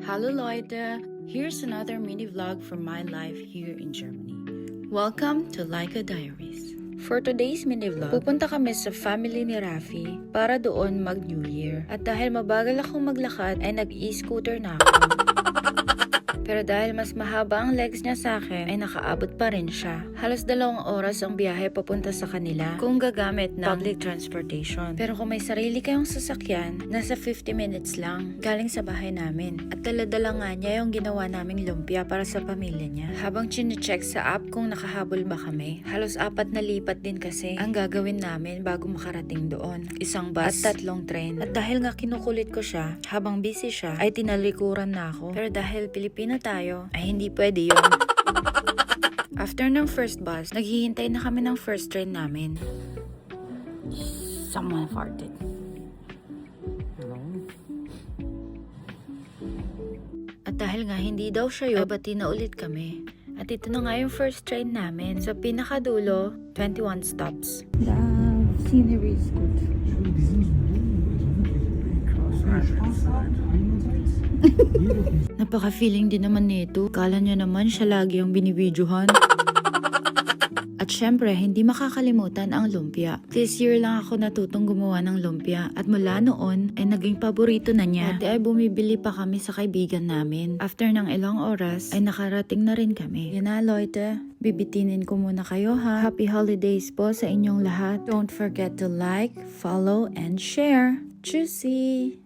Hallo Leute, here's another mini vlog from my life here in Germany. Welcome to Laika Diaries. For today's mini vlog, pupunta kami sa family ni Rafi para doon mag New Year. At dahil mabagal akong maglakad ay nag-e-scooter na ako. Pero dahil mas mahaba ang legs niya sa akin, ay nakaabot pa rin siya. Halos 2 oras ang biyahe papunta sa kanila kung gagamit ng public transportation. Pero kung may sarili kayong sasakyan, nasa 50 minutes lang galing sa bahay namin. At dala-dala nga niya yung ginawa naming lumpia para sa pamilya niya. Habang chine-check sa app kung nakahabol ba kami, halos 4 na lipat din kasi ang gagawin namin bago makarating doon. 1 bus at 3 train. At dahil nga kinukulit ko siya, habang busy siya, ay tinalikuran na ako. Pero dahil Pilipino tayo, ay hindi pwede yun. After ng first bus, naghihintay na kami ng first train namin. Someone farted. At dahil nga hindi daw siya yun, bati na ulit kami. At ito na nga yung first train namin. Sa pinakadulo, 21 stops. The scenery is good. Napaka-feeling din naman nito. Kala niya naman siya lagi ang binibidyohan. At syempre, hindi makakalimutan ang lumpia. This year lang ako natutong gumawa ng lumpia. At mula noon, ay naging paborito na niya. At ay bumibili pa kami sa kaibigan namin. After ng ilang oras, ay nakarating na rin kami. Yan na, Leute. Bibitinin ko muna kayo ha. Happy holidays po sa inyong lahat. Don't forget to like, follow, and share. Tschüssi!